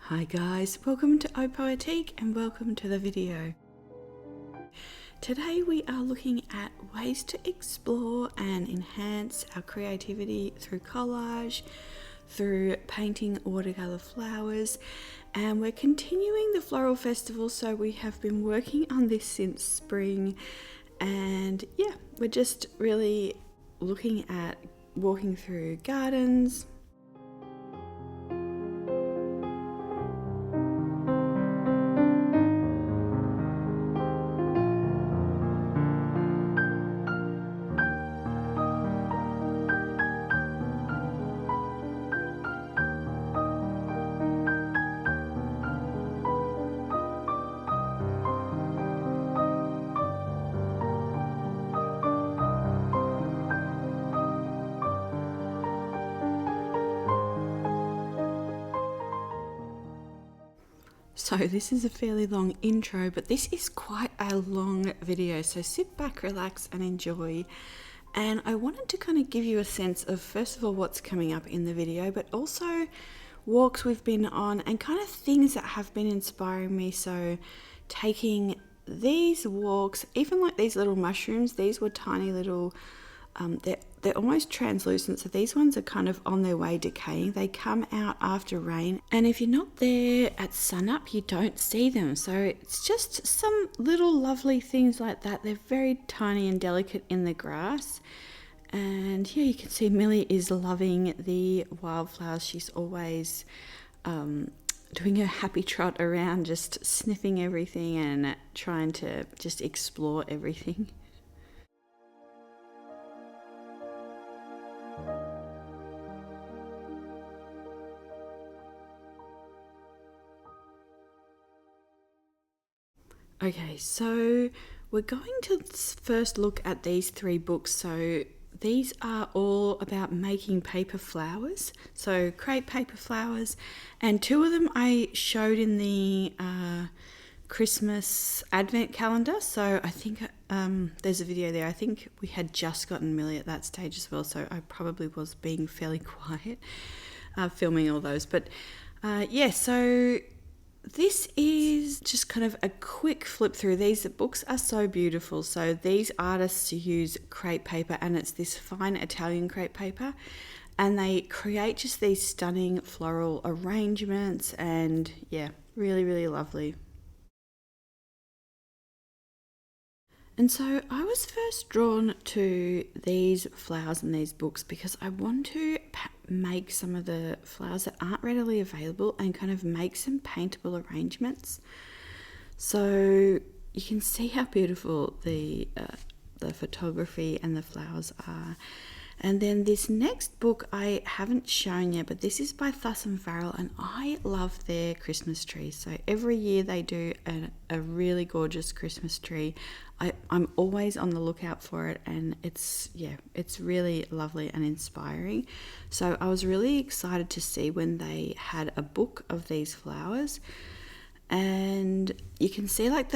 Hi guys, welcome to Au Poetique and welcome to the video. Today we are looking at ways to explore and enhance our creativity through collage, through painting watercolor flowers, and we're continuing the floral festival, so we have been working on this since spring, and yeah, we're just really looking at walking through gardens. So this is a fairly long intro, but this is quite a long video, so sit back, relax and enjoy. And I wanted to kind of give you a sense of, first of all, what's coming up in the video, but also walks we've been on and kind of things that have been inspiring me. So taking these walks, even like these little mushrooms, these were tiny little, they're almost translucent, so these ones are kind of on their way decaying. They come out after rain, and if you're not there at sunup, you don't see them. So it's just some little lovely things like that. They're very tiny and delicate in the grass. And yeah, you can see Millie is loving the wildflowers. She's always doing her happy trot around, just sniffing everything and trying to just explore everything. Okay, so we're going to first look at these three books. So these are all about making paper flowers, so crepe paper flowers, and two of them I showed in the Christmas advent calendar. So I think there's a video there. I think we had just gotten Millie at that stage as well, so I probably was being fairly quiet filming all those. But yeah, so this is just kind of a quick flip through. These books are so beautiful. So these artists use crepe paper, and it's this fine Italian crepe paper, and they create just these stunning floral arrangements, and yeah, really, really lovely. And so I was first drawn to these flowers in these books because I want to make some of the flowers that aren't readily available and kind of make some paintable arrangements. So you can see how beautiful the photography and the flowers are. And then this next book I haven't shown yet, but this is by Fuss and Farrell, and I love their Christmas trees. So every year they do a really gorgeous Christmas tree. I'm always on the lookout for it, and it's really lovely and inspiring. So I was really excited to see when they had a book of these flowers, and you can see like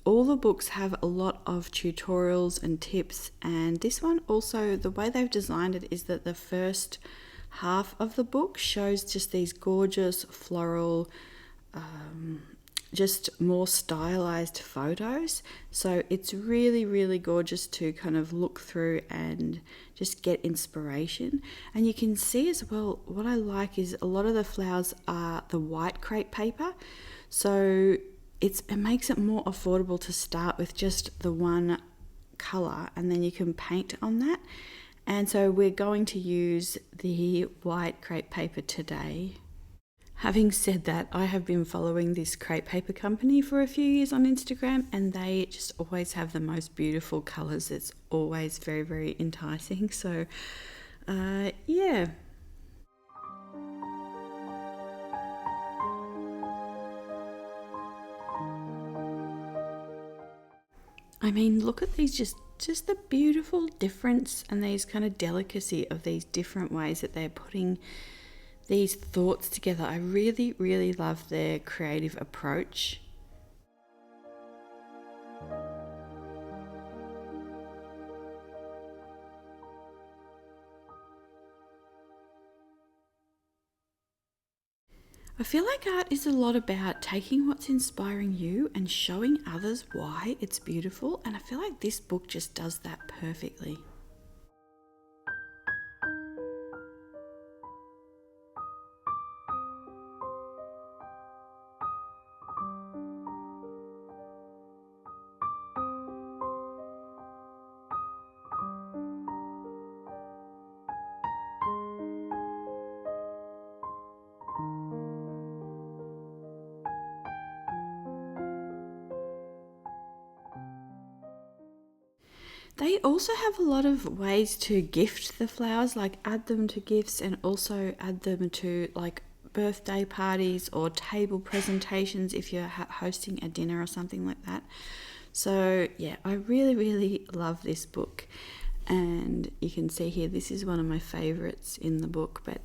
all the books have a lot of tutorials and tips, and this one also, the way they've designed it is that the first half of the book shows just these gorgeous floral, just more stylized photos. So it's really, really gorgeous to kind of look through and just get inspiration. And you can see as well, what I like is a lot of the flowers are the white crepe paper. So it makes it more affordable to start with just the one color, and then you can paint on that. And so we're going to use the white crepe paper today. Having said that, I have been following this crepe paper company for a few years on Instagram, and they just always have the most beautiful colors. It's always very, very enticing. So yeah. I mean, look at these, just the beautiful difference and these kind of delicacy of these different ways that they're putting these thoughts together. I really, really love their creative approach. I feel like art is a lot about taking what's inspiring you and showing others why it's beautiful, and I feel like this book just does that perfectly. They also have a lot of ways to gift the flowers, like add them to gifts and also add them to like birthday parties or table presentations if you're hosting a dinner or something like that. So yeah, I really love this book, and you can see here this is one of my favorites in the book. But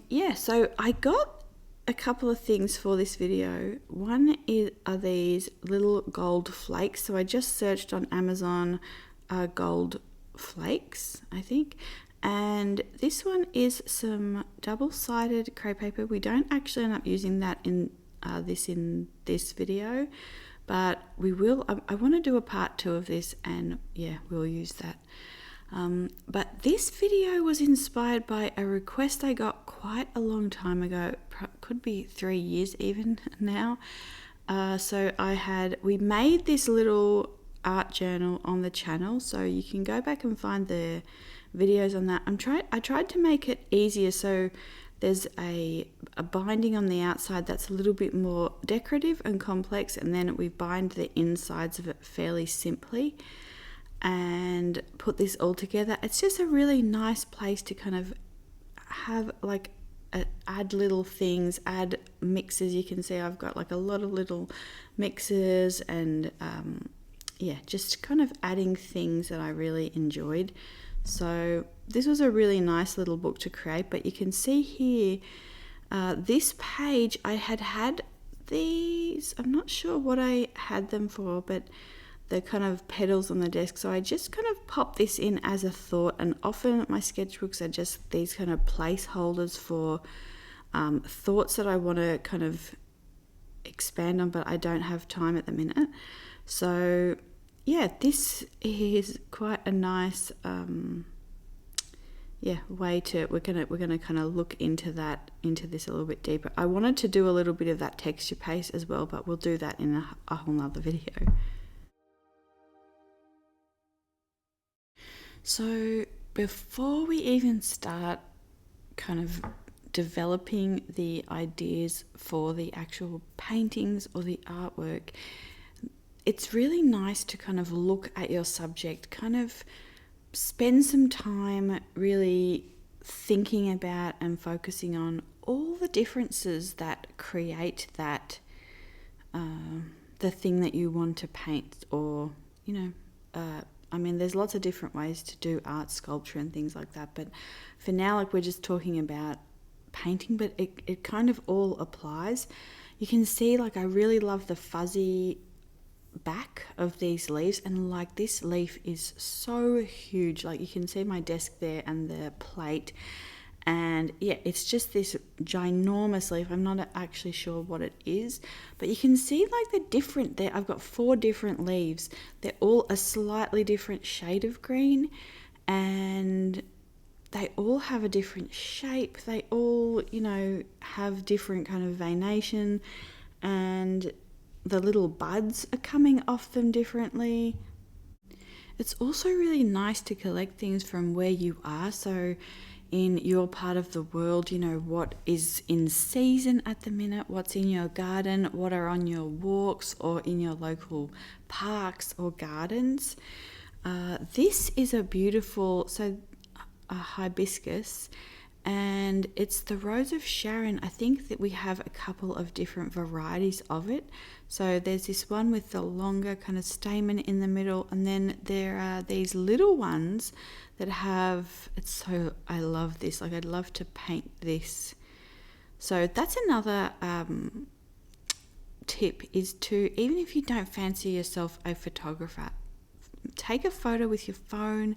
yeah, so I got a couple of things for this video. One are these little gold flakes. So I just searched on Amazon gold flakes, I think, and this one is some double-sided crepe paper. We don't actually end up using that in this video, but we will. I want to do a part 2 of this, and yeah, we'll use that. But this video was inspired by a request I got quite a long time ago, could be 3 years even now. So we made this little art journal on the channel, so you can go back and find the videos on that. I tried to make it easier, so there's a binding on the outside that's a little bit more decorative and complex, and then we bind the insides of it fairly simply and put this all together. It's just a really nice place to kind of have like add little things, add mixes. You can see I've got like a lot of little mixes and yeah, just kind of adding things that I really enjoyed. So this was a really nice little book to create. But you can see here, this page, I had these, I'm not sure what I had them for, but the kind of petals on the desk. So I just kind of pop this in as a thought, and often my sketchbooks are just these kind of placeholders for thoughts that I want to kind of expand on, but I don't have time at the minute. So yeah, this is quite a nice way to, we're gonna kind of look into this a little bit deeper. I wanted to do a little bit of that texture paste as well, but we'll do that in a whole nother video. So before we even start kind of developing the ideas for the actual paintings or the artwork, it's really nice to kind of look at your subject, kind of spend some time really thinking about and focusing on all the differences that create that the thing that you want to paint, or I mean, there's lots of different ways to do art, sculpture and things like that, but for now, like, we're just talking about painting, but it kind of all applies. You can see, like, I really love the fuzzy back of these leaves, and like this leaf is so huge, like you can see my desk there and the plate, and yeah, it's just this ginormous leaf. I'm not actually sure what it is, but you can see like the different there. I've got 4 different leaves. They're all a slightly different shade of green, and they all have a different shape. They all, have different kind of veination, and the little buds are coming off them differently. It's also really nice to collect things from where you are. So in your part of the world, what is in season at the minute, what's in your garden, what are on your walks or in your local parks or gardens. This is a beautiful, a hibiscus, and it's the Rose of Sharon. I think that we have a couple of different varieties of it. So there's this one with the longer kind of stamen in the middle, and then there are these little ones that have, I love this, like I'd love to paint this. So that's another tip, is to, even if you don't fancy yourself a photographer, take a photo with your phone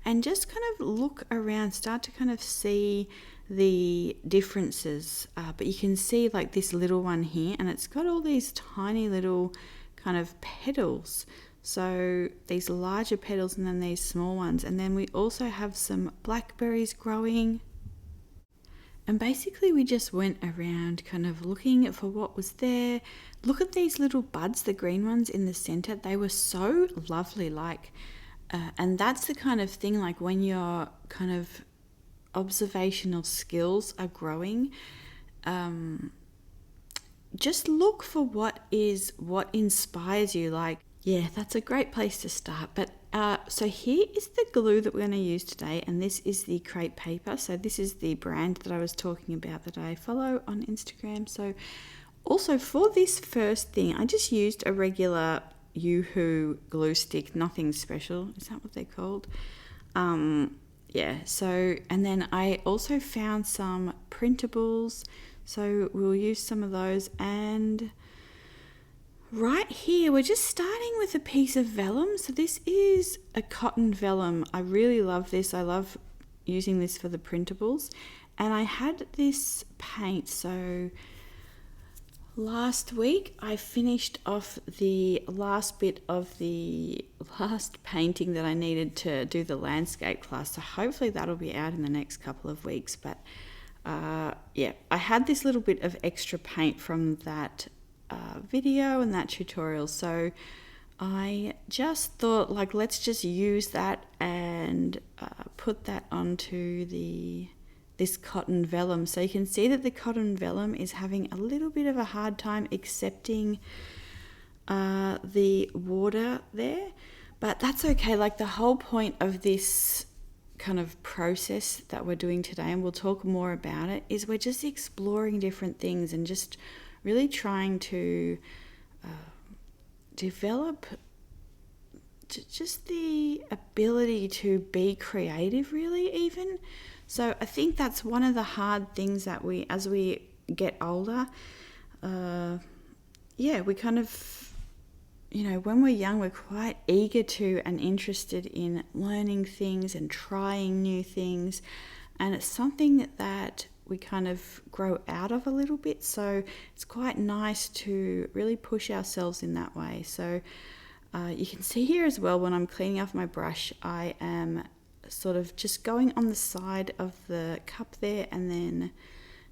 and just kind of look around, start to kind of see the differences, but you can see like this little one here, and it's got all these tiny little kind of petals. So these larger petals and then these small ones, and then we also have some blackberries growing. And basically we just went around kind of looking for what was there. Look at these little buds, the green ones in the center. They were so lovely, like, and that's the kind of thing, like when your kind of observational skills are growing, just look for what inspires you. Like, yeah, that's a great place to start. But so here is the glue that we're going to use today, and this is the Crepe paper. So this is the brand that I was talking about that I follow on Instagram. So also for this first thing, I just used a regular Yoo-hoo glue stick, nothing special. Is that what they're called? Yeah, so, and then I also found some Printables, so we'll use some of those. And right here, we're just starting with a piece of vellum. So this is a cotton vellum. I really love this. I love using this for the Printables. And I had this paint, so last week I finished off the last bit of the last painting that I needed to do the landscape class, so hopefully that'll be out in the next couple of weeks. But yeah, I had this little bit of extra paint from that video and that tutorial, so I just thought, like, let's just use that and put that onto this cotton vellum. So you can see that the cotton vellum is having a little bit of a hard time accepting the water there, but that's okay. Like, the whole point of this kind of process that we're doing today, and we'll talk more about it, is we're just exploring different things and just really trying to develop just the ability to be creative, really, even. So I think that's one of the hard things that we, as we get older, yeah, we kind of, you know, when we're young, we're quite eager to and interested in learning things and trying new things. And it's something that we kind of grow out of a little bit. So it's quite nice to really push ourselves in that way. So you can see here as well, when I'm cleaning off my brush, I am sort of just going on the side of the cup there, and then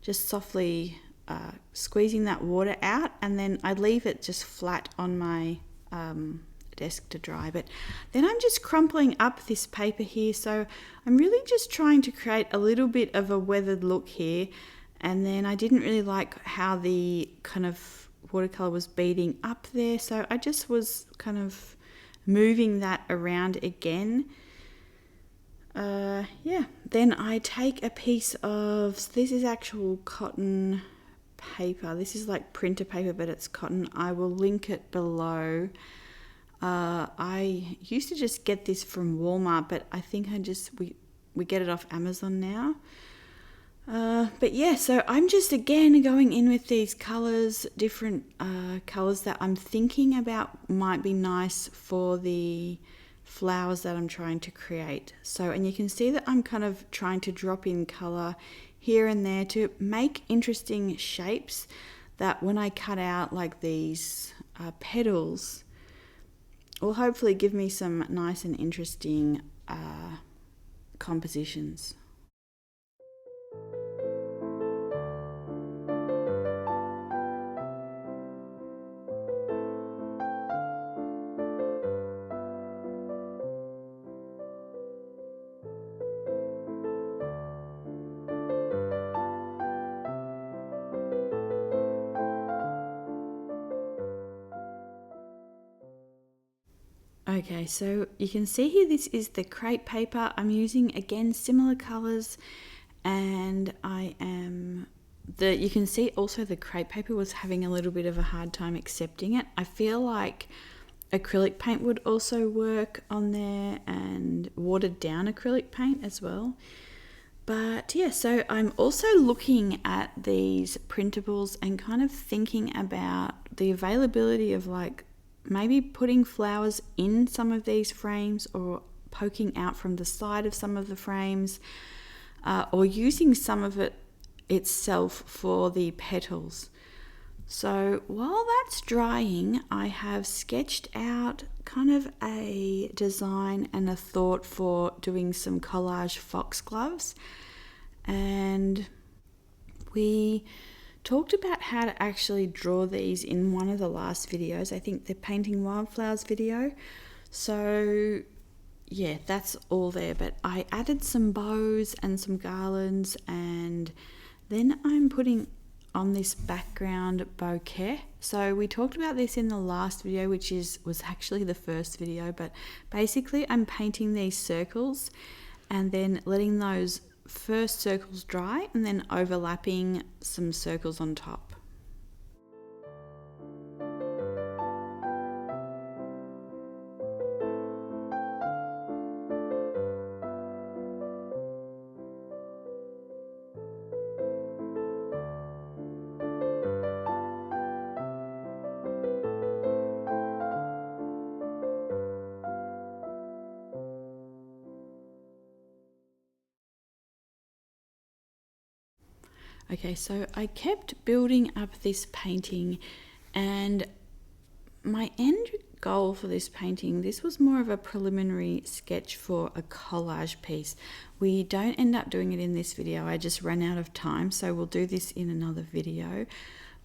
just softly squeezing that water out, and then I leave it just flat on my desk to dry. But then I'm just crumpling up this paper here, so I'm really just trying to create a little bit of a weathered look here. And then I didn't really like how the kind of watercolor was beading up there, so I just was kind of moving that around again. Yeah, then I take a piece of, this is actual cotton paper. This is like printer paper, but it's cotton. I will link it below. I used to just get this from Walmart, but I think we get it off Amazon now. But yeah, so I'm just again going in with these colors, different colors that I'm thinking about might be nice for the flowers that I'm trying to create. So, and you can see that I'm kind of trying to drop in color here and there to make interesting shapes that when I cut out like these petals will hopefully give me some nice and interesting compositions. Okay, so you can see here, this is the Crepe paper. I'm using, again, similar colors, and you can see also the Crepe paper was having a little bit of a hard time accepting it. I feel like acrylic paint would also work on there, and watered down acrylic paint as well. But yeah, so I'm also looking at these printables and kind of thinking about the availability of like maybe putting flowers in some of these frames or poking out from the side of some of the frames. or using some of it itself for the petals. So while that's drying, I have sketched out kind of a design and a thought for doing some collage foxgloves. And we talked about how to actually draw these in one of the last videos. I think the painting wildflowers video. So yeah, that's all there, but I added some bows and some garlands, and then I'm putting on this background bouquet. So we talked about this in the last video, which was actually the first video, but basically I'm painting these circles and then letting those first circles dry and then overlapping some circles on top. Okay, so I kept building up this painting, and my end goal for this painting, this was more of a preliminary sketch for a collage piece. We don't end up doing it in this video. I just ran out of time, so we'll do this in another video.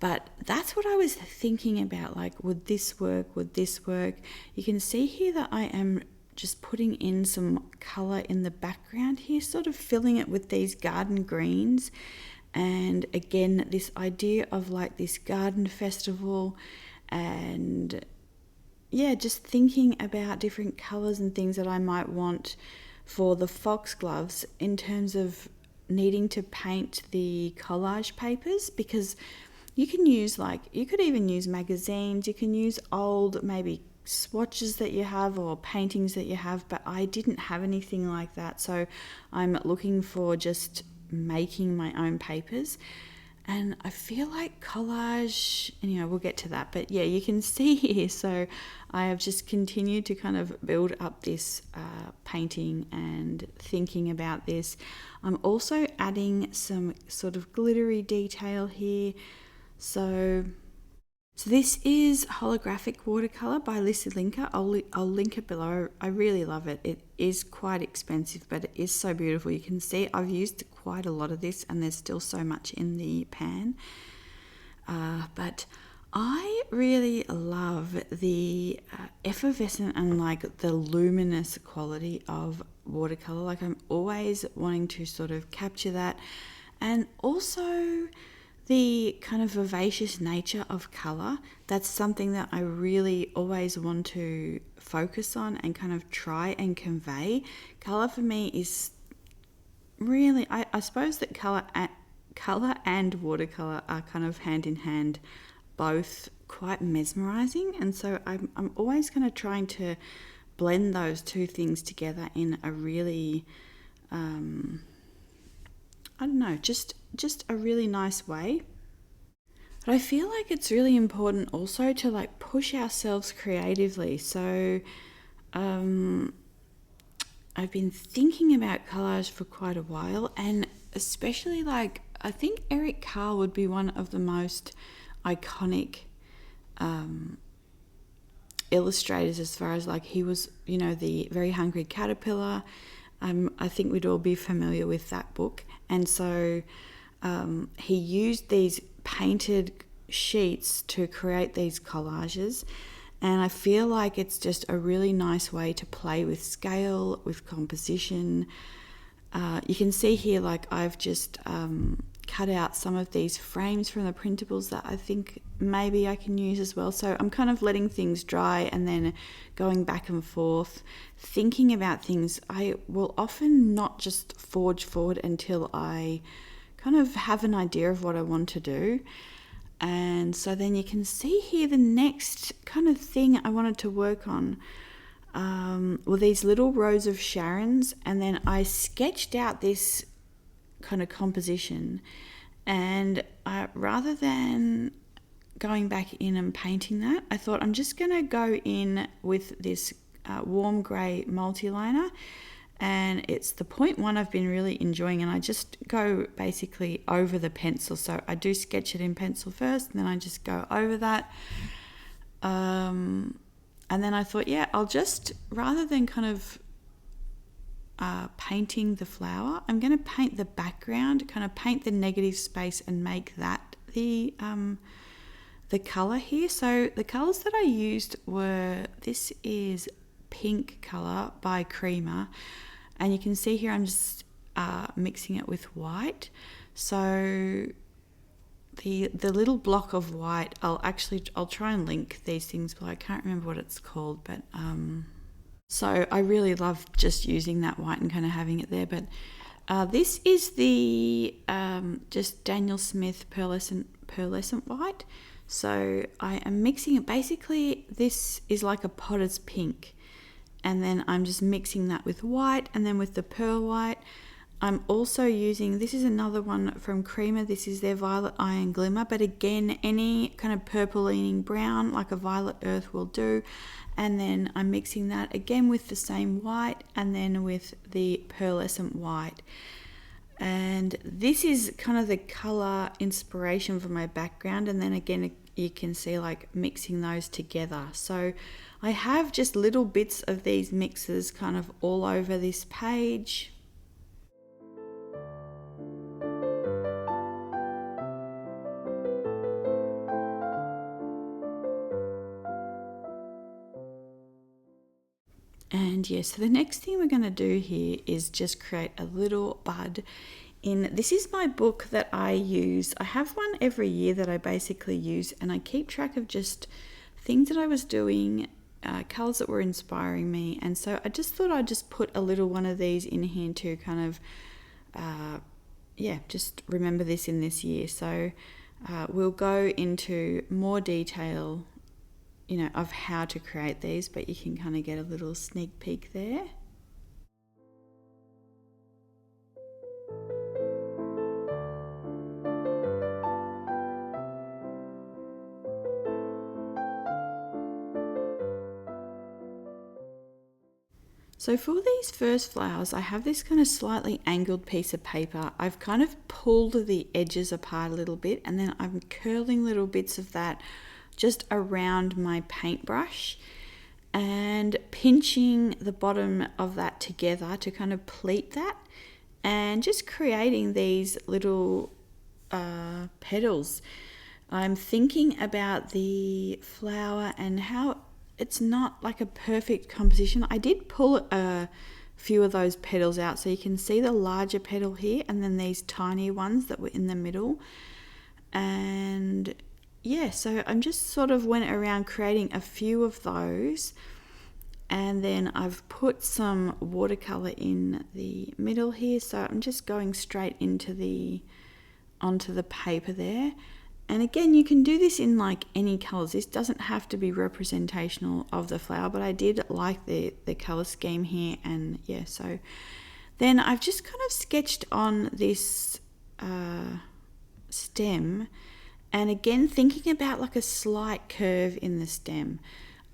But that's what I was thinking about, like, would this work? Would this work? You can see here that I am just putting in some color in the background here, sort of filling it with these garden greens. And again, this idea of like this garden festival, and yeah, just thinking about different colors and things that I might want for the foxgloves in terms of needing to paint the collage papers, because you can use, like, you could even use magazines, you can use old maybe swatches that you have or paintings that you have, but I didn't have anything like that, so I'm looking for just making my own papers. And I feel like collage, and we'll get to that, but yeah, you can see here, so I have just continued to kind of build up this painting and thinking about this. I'm also adding some sort of glittery detail here. So this is holographic watercolor by Lisilinka. I'll link it below. I really love it. It is quite expensive, but it is so beautiful. You can see I've used quite a lot of this, and there's still so much in the pan. But I really love the effervescent and like the luminous quality of watercolor. Like, I'm always wanting to sort of capture that, and also the kind of vivacious nature of colour. That's something that I really always want to focus on and kind of try and convey. Colour for me is really, I suppose that colour and watercolour are kind of hand in hand, both quite mesmerising, and so I'm always kind of trying to blend those two things together in a really I don't know, just a really nice way. But I feel like it's really important also to like push ourselves creatively. So I've been thinking about collage for quite a while, and especially like I think Eric Carle would be one of the most iconic illustrators, as far as like he was, the Very Hungry Caterpillar. I think we'd all be familiar with that book. And so he used these painted sheets to create these collages. And I feel like it's just a really nice way to play with scale, with composition. You can see here, like, I've just cut out some of these frames from the Printables that I think maybe I can use as well. So I'm kind of letting things dry and then going back and forth, thinking about things. I will often not just forge forward until I kind of have an idea of what I want to do. And so then you can see here the next kind of thing I wanted to work on were these little rows of Sharons, and then I sketched out this kind of composition, and rather than going back in and painting that, I thought I'm just going to go in with this warm grey multi-liner and it's the 0.1 I've been really enjoying, and I just go basically over the pencil. So I do sketch it in pencil first, and then I just go over that. And then I thought, yeah, I'll just, rather than kind of painting the flower, I'm going to paint the background, kind of paint the negative space and make that the colour here. So the colours that I used were, this is pink colour by Crepe, and you can see here I'm just mixing it with white. So the little block of white, I'll try and link these things, but I can't remember what it's called, but so I really love just using that white and kind of having it there. But this is the just Daniel Smith pearlescent white. So I am mixing it. Basically, this is like a potter's pink, and then I'm just mixing that with white, and then with the pearl white, I'm also using, this is another one from Crepe. This is their Violet Iron Glimmer, but again, any kind of purple leaning brown, like a violet earth, will do. And then I'm mixing that again with the same white, and then with the pearlescent white. And this is kind of the color inspiration for my background, and then again you can see like mixing those together. So I have just little bits of these mixes kind of all over this page. And yeah, so the next thing we're going to do here is just create a little bud. This is my book that I use. I have one every year that I basically use, and I keep track of just things that I was doing, colours that were inspiring me. And so I just thought I'd just put a little one of these in here to kind of, just remember this in this year. So we'll go into more detail, of how to create these, but you can kind of get a little sneak peek there. So for these first flowers, I have this kind of slightly angled piece of paper. I've kind of pulled the edges apart a little bit, and then I'm curling little bits of that just around my paintbrush and pinching the bottom of that together to kind of pleat that, and just creating these little petals. I'm thinking about the flower and how it's not like a perfect composition. I did pull a few of those petals out, so you can see the larger petal here and then these tiny ones that were in the middle. And yeah, so I'm just sort of went around creating a few of those, and then I've put some watercolor in the middle here, so I'm just going straight onto the paper there. And again, you can do this in like any colors. This doesn't have to be representational of the flower, but I did like the color scheme here. And yeah, so then I've just kind of sketched on this stem, and again thinking about like a slight curve in the stem.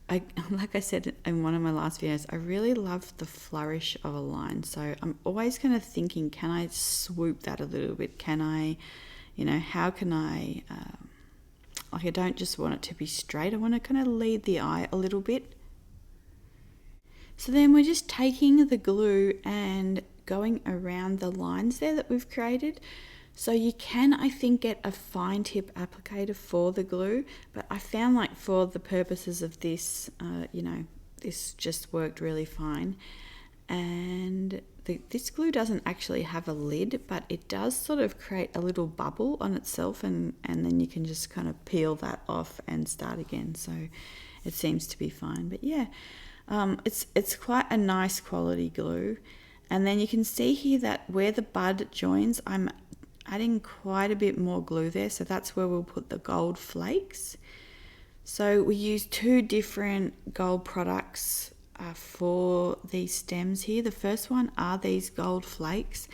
Like I said in one of my last videos, I really love the flourish of a line, so I'm always kind of thinking, can I swoop that a little bit? Can I, how can I, I don't just want it to be straight, I want to kind of lead the eye a little bit. So then we're just taking the glue and going around the lines there that we've created. So you can, I think, get a fine tip applicator for the glue, but I found like for the purposes of this, this just worked really fine. And this glue doesn't actually have a lid, but it does sort of create a little bubble on itself, and then you can just kind of peel that off and start again. So it seems to be fine. But yeah, it's quite a nice quality glue. And then you can see here that where the bud joins, I'm adding quite a bit more glue there, so that's where we'll put the Gold Flakes. So we use two different gold products for these stems here. The first one are these Gold Flakes,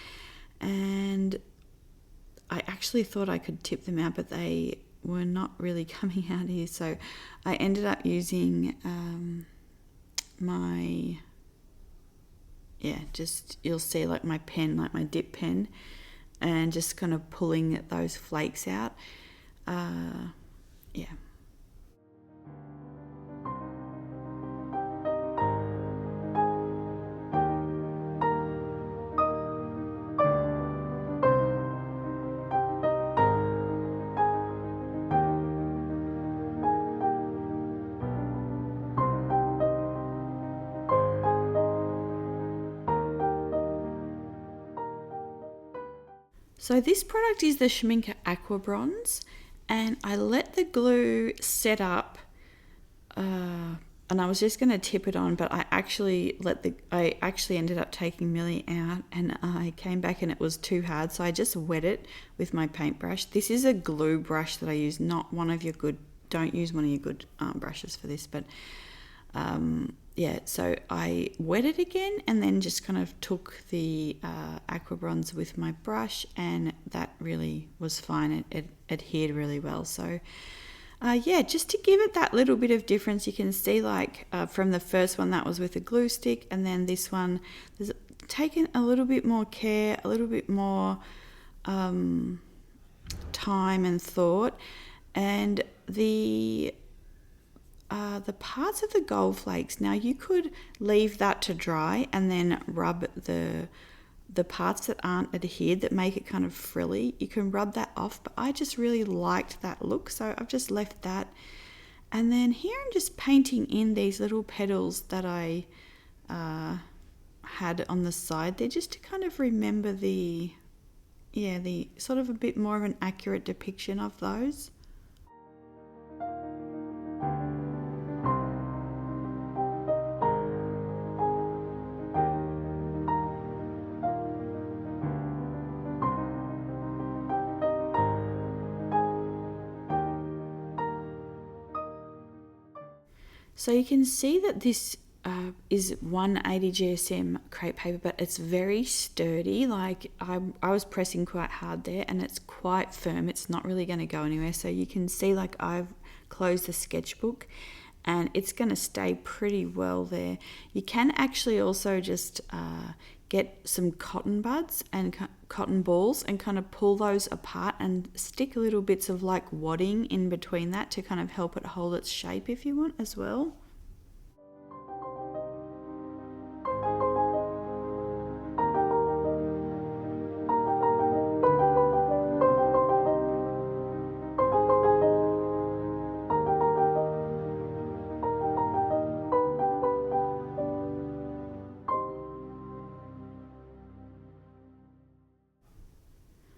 and I actually thought I could tip them out, but they were not really coming out here, so I ended up using my yeah, just you'll see like my pen, like my dip pen, and just kind of pulling those flakes out. Yeah. So this product is the Schmincke Aqua Bronze, and I let the glue set up, and I was just going to tip it on, but I actually ended up taking Millie out, and I came back and it was too hard, so I just wet it with my paintbrush. This is a glue brush that I use, not one of your good. Don't use one of your good brushes for this, but yeah, so I wet it again and then just kind of took the Aqua Bronze with my brush, and that really was fine. It adhered really well. So yeah, just to give it that little bit of difference, you can see like from the first one that was with a glue stick, and then this one there's taken a little bit more care, a little bit more time and thought, and the parts of the Gold Flakes, now you could leave that to dry and then rub the parts that aren't adhered, that make it kind of frilly, you can rub that off, but I just really liked that look, so I've just left that. And then here I'm just painting in these little petals that I had on the side there, just to kind of remember the sort of a bit more of an accurate depiction of those. So you can see that this is 180 GSM crepe paper, but it's very sturdy. Like I was pressing quite hard there, and it's quite firm. It's not really going to go anywhere. So you can see like I've closed the sketchbook, and it's going to stay pretty well there. You can actually also just get some cotton buds and cotton balls and kind of pull those apart and stick little bits of like wadding in between that to kind of help it hold its shape if you want as well.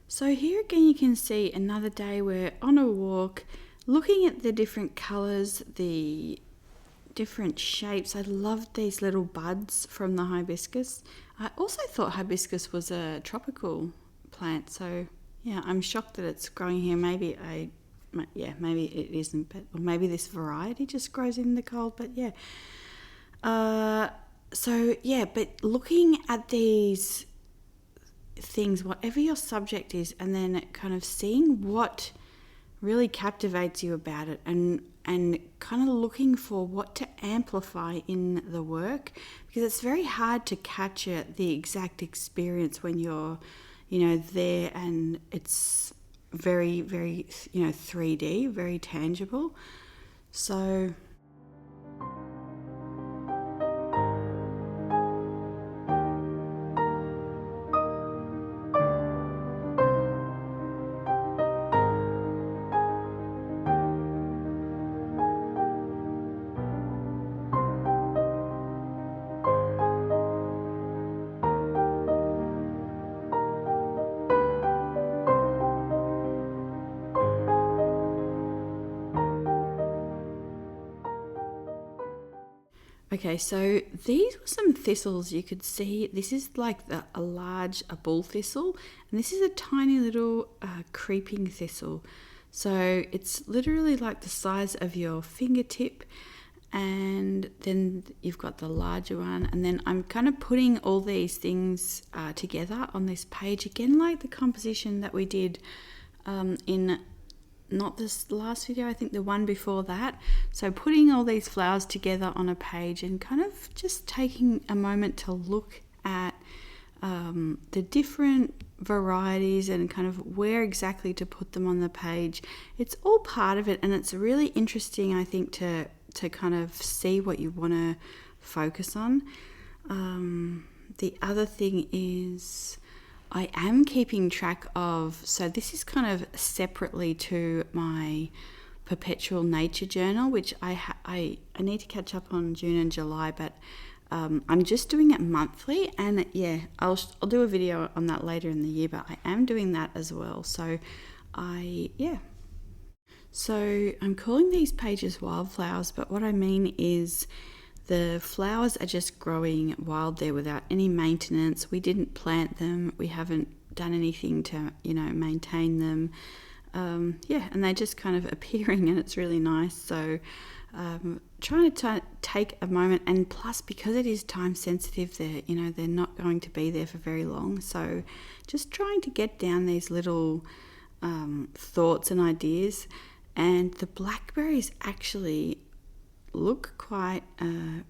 So here again you can see another day we're on a walk, looking at the different colours, the different shapes. I loved these little buds from the hibiscus. I also thought hibiscus was a tropical plant, so yeah, I'm shocked that it's growing here. Maybe maybe it isn't, but or maybe this variety just grows in the cold, but yeah. So yeah, but looking at these things, whatever your subject is, and then kind of seeing what really captivates you about it, and kind of looking for what to amplify in the work, because it's very hard to capture the exact experience when you're there, and it's very 3D, very tangible. So okay, so these were some thistles. You could see this is like a bull thistle, and this is a tiny little creeping thistle. So it's literally like the size of your fingertip, and then you've got the larger one, and then I'm kind of putting all these things together on this page again, like the composition that we did in not this last video, I think the one before that. So putting all these flowers together on a page and kind of just taking a moment to look at the different varieties and kind of where exactly to put them on the page. It's all part of it, and it's really interesting, I think, to kind of see what you want to focus on. The other thing is I am keeping track of, so this is kind of separately to my perpetual nature journal, which I need to catch up on June and July, but I'm just doing it monthly, and yeah, I'll do a video on that later in the year, but I am doing that as well. So so I'm calling these pages wildflowers, but what I mean is the flowers are just growing wild there without any maintenance. We didn't plant them, we haven't done anything to maintain them, and they're just kind of appearing, and it's really nice. So trying to take a moment, and plus because it is time sensitive, they're not going to be there for very long, so just trying to get down these little thoughts and ideas. And the blackberries actually look quite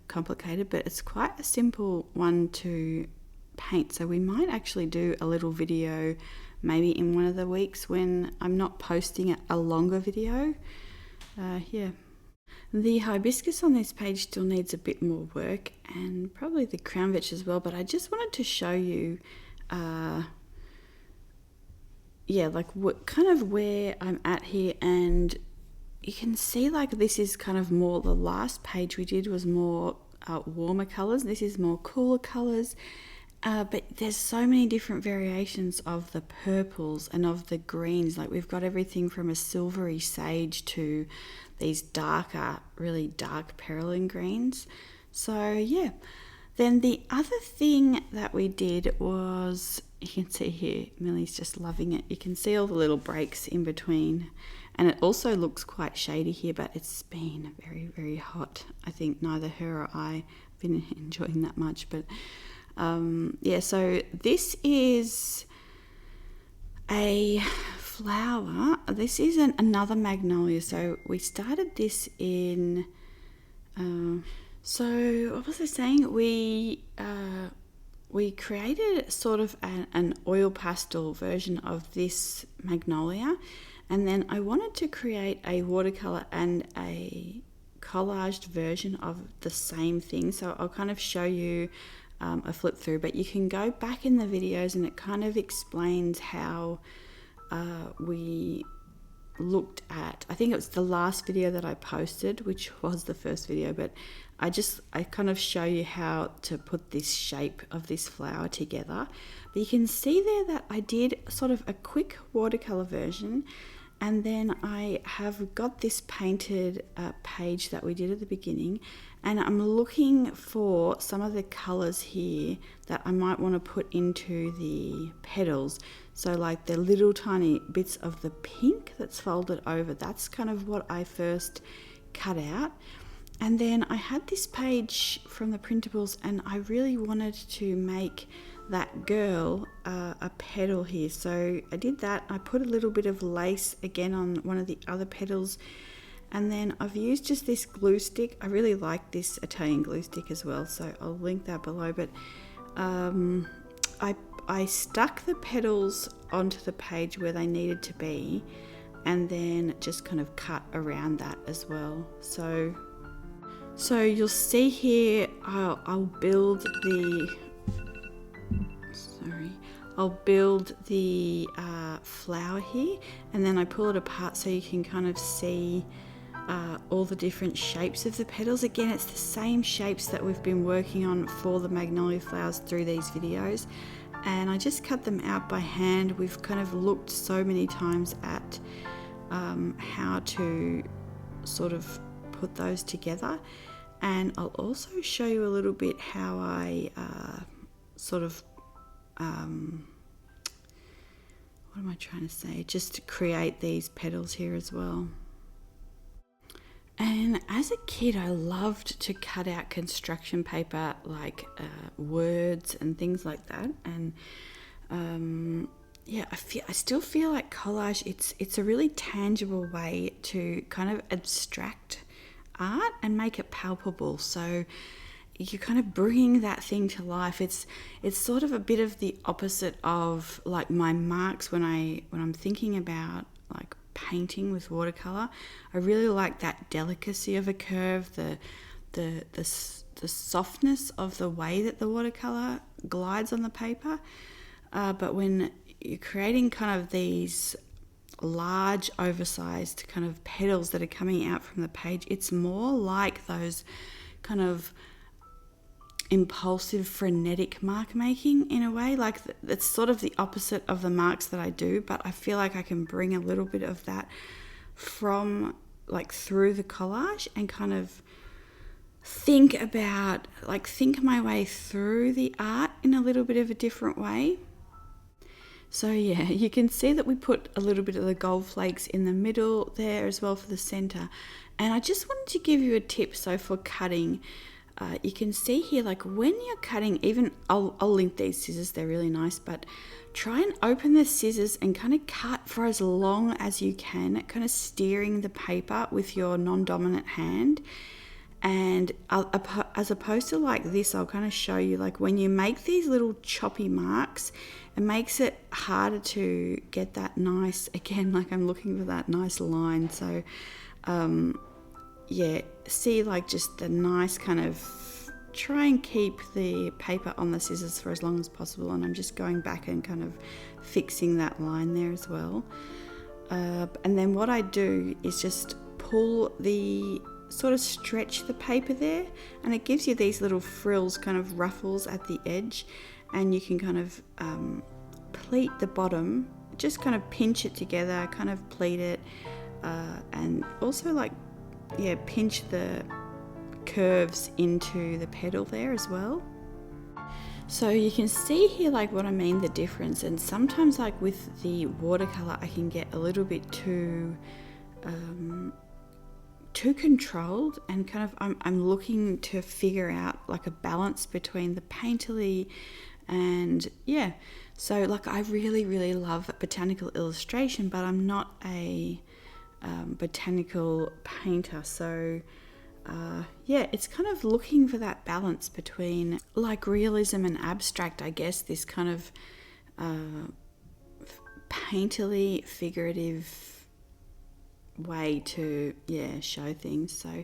complicated, but it's quite a simple one to paint, so we might actually do a little video maybe in one of the weeks when I'm not posting a longer video. The hibiscus on this page still needs a bit more work, and probably the crown vetch as well, but I just wanted to show you like what kind of where I'm at here. And you can see, like, this is kind of more, the last page we did was more warmer colors, this is more cooler colors, but there's so many different variations of the purples and of the greens. Like, we've got everything from a silvery sage to these darker, really dark perylene greens. So yeah, then the other thing that we did was, you can see here, Millie's just loving it. You can see all the little breaks in between, and it also looks quite shady here, but it's been very, very hot. I think neither her or I have been enjoying that much, but so this is a flower. This is another magnolia. So we started this in so what was I saying, we created sort of an oil pastel version of this magnolia, and then I wanted to create a watercolor and a collaged version of the same thing. So I'll kind of show you a flip through, but you can go back in the videos and it kind of explains how we looked at, I think it was the last video that I posted, which was the first video, but I kind of show you how to put this shape of this flower together. But you can see there that I did sort of a quick watercolor version, and then I have got this painted page that we did at the beginning, and I'm looking for some of the colors here that I might want to put into the petals. So like the little tiny bits of the pink that's folded over, that's kind of what I first cut out. And then I had this page from the Printables, and I really wanted to make that girl a petal here. So I did that. I put a little bit of lace again on one of the other petals, and then I've used just this glue stick. I really like this Italian glue stick as well, so I'll link that below. But I stuck the petals onto the page where they needed to be, and then just kind of cut around that as well. So you'll see here, I'll build the flower here, and then I pull it apart so you can kind of see all the different shapes of the petals. Again, it's the same shapes that we've been working on for the magnolia flowers through these videos, and I just cut them out by hand. We've kind of looked so many times at how to sort of put those together, and I'll also show you a little bit how I what am I trying to say, just to create these petals here as well. And as a kid, I loved to cut out construction paper, like words and things like that. And I still feel like collage, it's a really tangible way to kind of abstract art and make it palpable. So you're kind of bringing that thing to life. It's sort of a bit of the opposite of like my marks when I'm thinking about like painting with watercolor. I really like that delicacy of a curve, the softness of the way that the watercolor glides on the paper. But when you're creating kind of these large, oversized kind of petals that are coming out from the page, it's more like those kind of impulsive, frenetic mark making in a way. Like it's sort of the opposite of the marks that I do, but I feel like I can bring a little bit of that from like through the collage and kind of think my way through the art in a little bit of a different way. So yeah, you can see that we put a little bit of the Gold Flakes in the middle there as well for the center. And I just wanted to give you a tip. So for cutting, you can see here, like when you're cutting, even I'll link these scissors, they're really nice, but try and open the scissors and kind of cut for as long as you can, kind of steering the paper with your non-dominant hand. And as opposed to like this, I'll kind of show you, like when you make these little choppy marks, it makes it harder to get that nice, again, like I'm looking for that nice line. So yeah, see, like just the nice kind of, try and keep the paper on the scissors for as long as possible. And I'm just going back and kind of fixing that line there as well. And then what I do is just sort of stretch the paper there, and it gives you these little frills, kind of ruffles at the edge, and you can kind of pleat the bottom, just kind of pinch it together, kind of pleat it, and also like, yeah, pinch the curves into the petal there as well. So you can see here like what I mean, the difference. And sometimes like with the watercolor I can get a little bit too controlled, and kind of I'm looking to figure out like a balance between the painterly and yeah. So like I really love botanical illustration, but I'm not a botanical painter. So yeah, it's kind of looking for that balance between like realism and abstract, I guess, this kind of painterly, figurative way to show things. So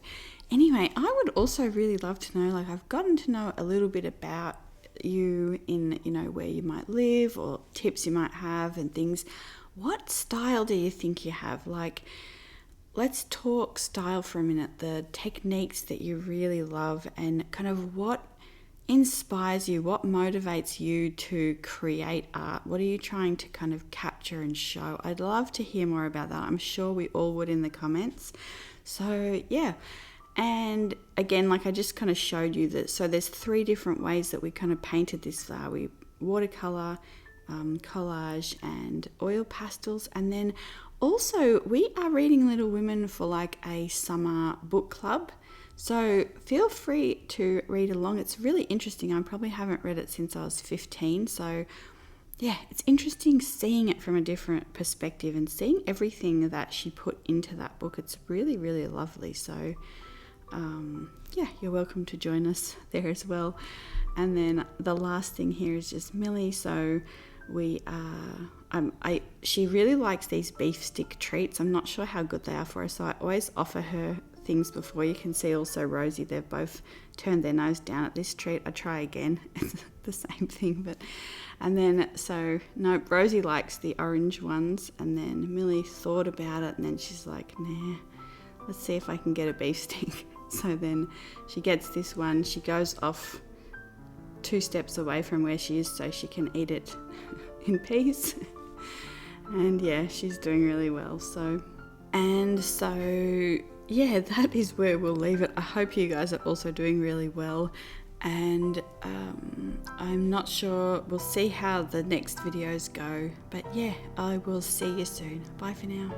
anyway, I would also really love to know, like I've gotten to know a little bit about you in, you know, where you might live or tips you might have and things. What style do you think you have? Like, let's talk style for a minute, the techniques that you really love, and kind of what inspires you, what motivates you to create art. What are you trying to kind of capture and show? I'd love to hear more about that. I'm sure we all would in the comments. So yeah, and again, like I just kind of showed you that, so there's 3 different ways that we kind of painted this flower. We watercolor, collage and oil pastels, and then also we are reading Little Women for like a summer book club. So feel free to read along. It's really interesting. I probably haven't read it since I was 15. So yeah, it's interesting seeing it from a different perspective and seeing everything that she put into that book. It's really lovely. So yeah, you're welcome to join us there as well. And then the last thing here is just Millie. So we she really likes these beef stick treats. I'm not sure how good they are for her, so I always offer her things before. You can see also Rosie, they've both turned their nose down at this treat. I try again, it's the same thing, but and then so no, Rosie likes the orange ones, and then Millie thought about it, and then she's like, nah, let's see if I can get a beef stick. So then she gets this one. She goes off 2 steps away from where she is so she can eat it in peace. And yeah, she's doing really well. So yeah, that is where we'll leave it. I hope you guys are also doing really well, and I'm not sure, we'll see how the next videos go, but yeah, I will see you soon. Bye for now.